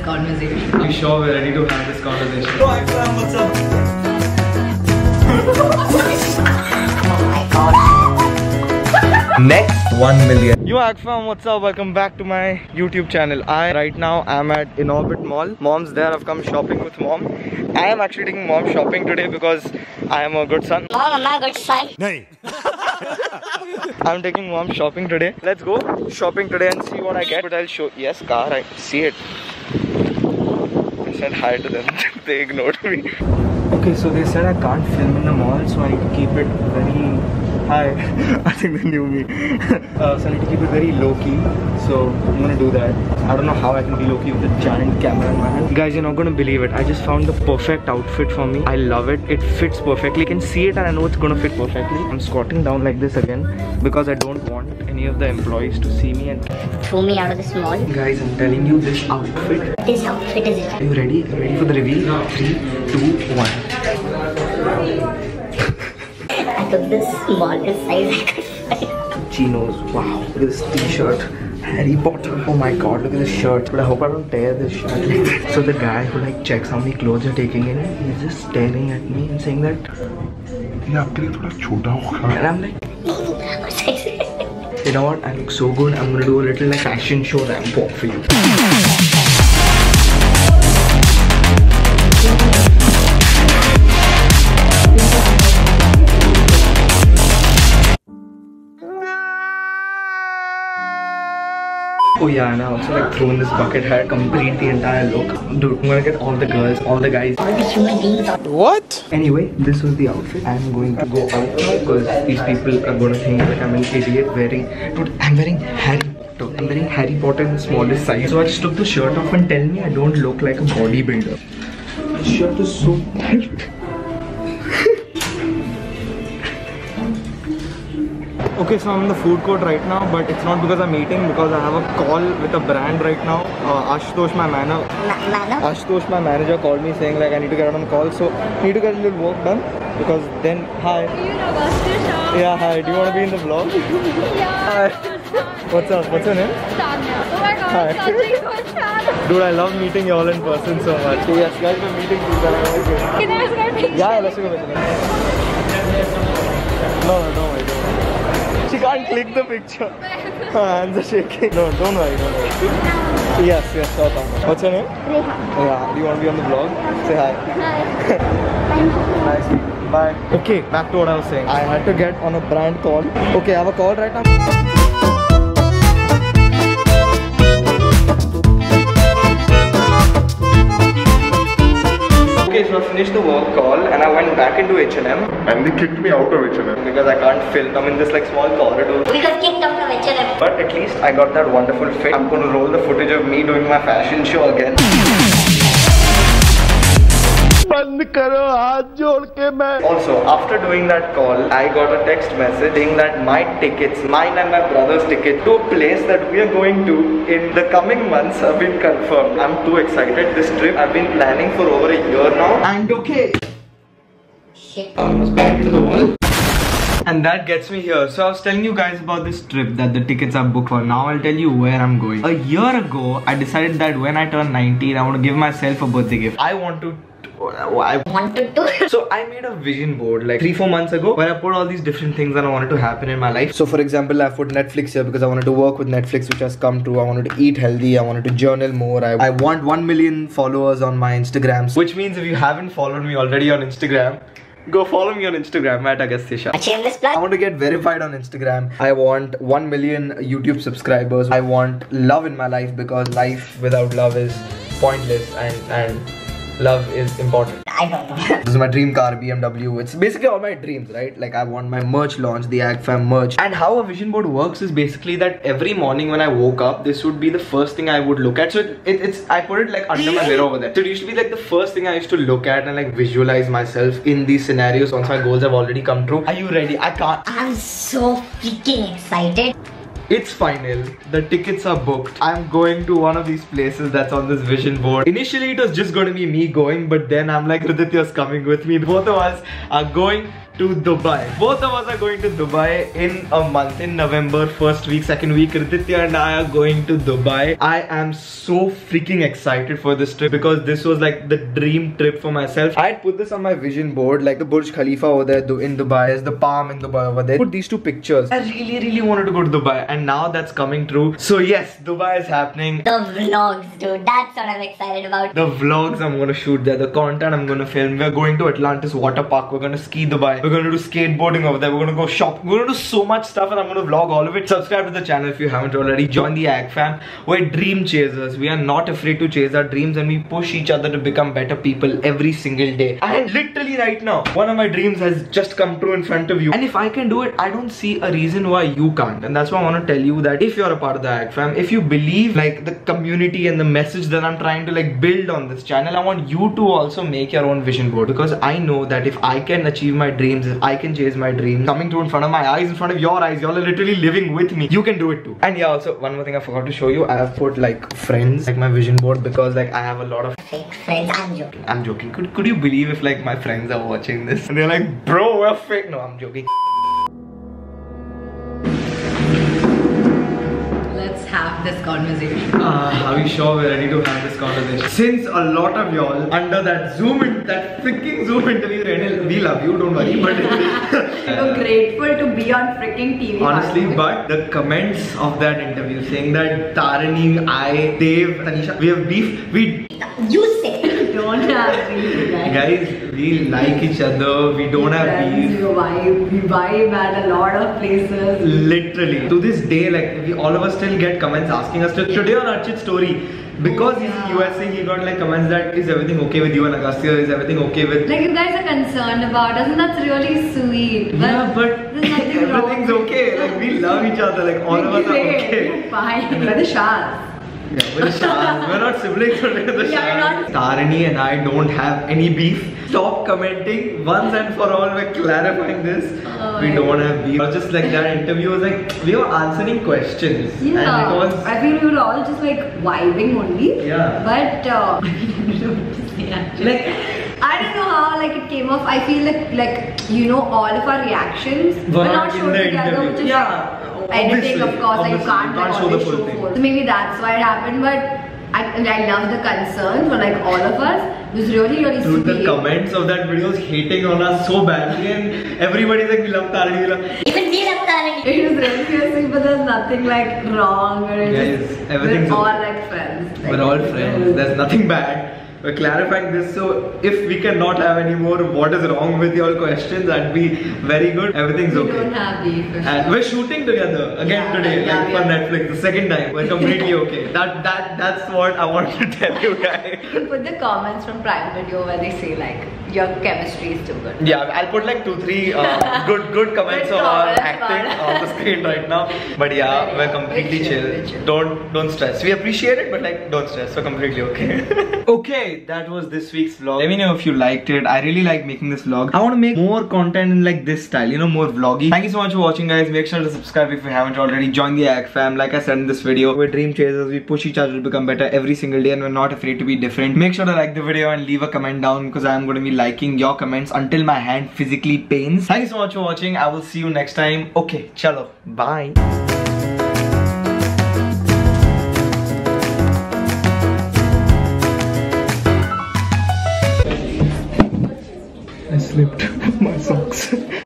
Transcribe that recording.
conversation. Are you sure we're ready to have this conversation? Yo, Akram, what's up? Oh my god. Next 1 million. Yo Akfam, what's up? Welcome back to my YouTube channel. Right now I'm at Inorbit Mall. Mom's there. I've come shopping with mom. I am actually taking mom shopping today because I am a good son. Mom, I'm not a good son. I'm taking mom shopping today. Let's go shopping today and see what I get. But I'll show. Yes, car. I see it. I said hi to them. They ignored me. Okay, so they said I can't film in the mall, so I need to keep it very... Hi. I think they knew me. So I need to keep it very low-key. So I'm gonna do that. I don't know how I can be low-key with a giant camera in my hand. Guys, you're not gonna believe it. I just found the perfect outfit for me. I love it. It fits perfectly. You can see it and I know it's gonna fit perfectly. I'm squatting down like this again because I don't want any of the employees to see me and Throw me out of this mall. guys, I'm telling you, this outfit. This outfit is it. Are you ready? Are you ready for the reveal? 3, 2, 1. I took the smallest size I could find. Chinos. Wow. Look at this t-shirt. Harry Potter. Oh my god, look at this shirt. But I hope I don't tear this shirt like that. So the guy who like checks how many clothes you're taking in, he's just staring at me and saying that. And I'm like, What size is it? you know what? I look so good. I'm gonna do a little like fashion show ramp walk for you. Oh yeah, and I also like threw in this bucket hat, complete the entire look. Dude, I'm gonna get all the girls, all the guys. All the human beings are. What? Anyway, this was the outfit. I'm going to go out now because these people are gonna think that I'm an idiot Dude, I'm wearing Harry Potter. I'm wearing Harry Potter in the smallest size. So I just took the shirt off and tell me I don't look like a bodybuilder. This shirt is so tight. Okay, so I'm in the food court right now, but it's not because I'm eating, because I have a call with a brand right now. Ashutosh, my manager. Ashutosh, my manager, called me saying like I need to get on a call, so I need to get a little work done. Because then, hi. Yeah, hi. Do you want to be in the vlog? Yeah. Hi. What's up? What's your name? Tanya. Oh my god, Hi. such a good fan. Dude, I love meeting you all in person so much. So yes, guys, we're meeting people. Can I ask a picture? Yeah, let's go. No, don't worry. She can't click the picture. Her hands are shaking. No, don't worry. Yes, sure. What's your name? Yeah, do you want to be on the vlog? Say hi. Hi. Nice meeting you. Bye. Okay, back to what I was saying. I had to get on a brand call. Okay, I have a call right now. Okay, so I finished the work call and I went back into H&M. And they kicked me out of H&M. Because I can't film. I'm in this like small corridor. We got kicked out of H&M. But at least I got that wonderful fit. I'm going to roll the footage of me doing my fashion show again. Also, after doing that call, I got a text message saying that my tickets, mine and my brother's ticket to a place that we are going to in the coming months have been confirmed. I'm too excited. This trip I've been planning for over a year now. And okay. Shit. Almost back to the wall. And that gets me here. So I was telling you guys about this trip that the tickets are booked for. Now I'll tell you where I'm going. A year ago, I decided that when I turn 19, I want to give myself a birthday gift. I wanted to. So I made a vision board like 3-4 months ago where I put all these different things that I wanted to happen in my life. So for example, I put Netflix here because I wanted to work with Netflix, which has come true. I wanted to eat healthy. I wanted to journal more. I want 1 million followers on my Instagram. Which means if you haven't followed me already on Instagram, go follow me on Instagram at Agasthisha. A shameless plug. I want to get verified on Instagram. I want 1 million YouTube subscribers. I want love in my life because life without love is pointless and love is important. I don't know. This is my dream car, BMW. It's basically all my dreams, right? Like I want my merch launch, the AgFam merch. And how a vision board works is basically that every morning when I woke up, this would be the first thing I would look at. So I put it like under my mirror over there. So it used to be like the first thing I used to look at and like visualize myself in these scenarios once my goals have already come true. Are you ready? I can't. I'm so freaking excited. It's final. The tickets are booked. I'm going to one of these places that's on this vision board. Initially, it was just going to be me going, but then I'm like, Hriditya's coming with me. Both of us are going to Dubai. Both of us are going to Dubai in a month, in November, first week, second week. Rititya and I are going to Dubai. I am so freaking excited for this trip because this was like the dream trip for myself. I had put this on my vision board, like the Burj Khalifa over there in Dubai, there's the Palm in Dubai over there. Put these two pictures. I really wanted to go to Dubai, and now that's coming true. So yes, Dubai is happening. The vlogs, dude. That's what I'm excited about. The vlogs I'm gonna shoot there, the content I'm gonna film. We're going to Atlantis water park. We're gonna ski Dubai. We're gonna do skateboarding over there. We're gonna go shop. We're gonna do so much stuff, and I'm gonna vlog all of it. Subscribe to the channel if you haven't already. Join the AG fam. We're dream chasers. We are not afraid to chase our dreams, and we push each other to become better people every single day. And literally right now, one of my dreams has just come true in front of you. And if I can do it, I don't see a reason why you can't. And that's why I want to tell you that if you're a part of the AG fam, if you believe like the community and the message that I'm trying to like build on this channel, I want you to also make your own vision board, because I know that if I can achieve my dreams, if I can chase my dreams, coming true in front of my eyes, in front of your eyes, y'all are literally living with me, you can do it too. And yeah, also one more thing I forgot to show you, I have put like friends, like my vision board, because like I have a lot of Fake friends. I'm joking. I'm joking. Could you believe if like my friends are watching this and they're like, bro, we're fake? No, I'm joking. Let's have this conversation. Are we sure we're ready to have this conversation? Since a lot of y'all under that that freaking Zoom interview, Renil, we love you, don't worry. But You're grateful to be on freaking TV. honestly, but the comments of that interview saying that Tarini, I, Dave, Tanisha, we have beef. You say. Don't have beef, Guys, we like each other. We don't have beef. We vibe at a lot of places. Literally, to this day, like all of us still get comments asking us to today on Archit's story. Because he's in USA, he got like comments that is everything okay with you and Agastya, is everything okay with... Like you guys are concerned about us, and that's really sweet. Yeah, but everything's okay. Like we love each other, like all of us are okay. Fine. We're the Shahs. Yeah, we're the Shahs. We're not siblings, but we're the Yeah, Shahs. Tarini and I don't have any beef. Stop commenting. Once and for all, we're clarifying this. We don't have beef. Or just like that interview was like, we were answering questions. Yeah, and it was... I feel we were all just like vibing only. Yeah. But I don't know what to say actually. Like, I don't know how like it came off. I feel like you know, all of our reactions were not in shown the together, interview. which is Yeah, editing, of course. Like, you obviously, can't like, show the always full show thing. full. So maybe that's why it happened. But I love the concern for like all of us. It was really Dude, the sweet. comments of that video was hating on us so badly, and everybody's like, we love Tarini, we love... Even we love Tarini. It was really sweet, but there's nothing like wrong or Guys, just, everything's we're all okay. like friends. We're all friends, there's nothing bad. We're clarifying this, so if we cannot have any more what is wrong with your questions, that'd be very good. Everything's We okay. don't have beef. And we're shooting together again today, like for Netflix, the second time. We're completely okay. That's what I want to tell you guys. You can put the comments from Prime Video where they say like your chemistry is too good. Yeah, I'll put like 2-3 good comments Good of our comments, acting on the screen right now. But yeah, we're completely chill. Don't stress. We appreciate it, but like don't stress. We're completely okay. Okay, that was this week's vlog. Let me know if you liked it. I really like making this vlog. I want to make more content in like this style, you know, more vloggy. Thank you so much for watching, guys. Make sure to subscribe if you haven't already. Join the AG fam. Like I said in this video, we're dream chasers. We push each other to become better every single day, and we're not afraid to be different. Make sure to like the video and leave a comment down, because I'm going to be liking your comments until my hand physically pains. Thank you so much for watching. I will see you next time. Okay, chalo. Bye.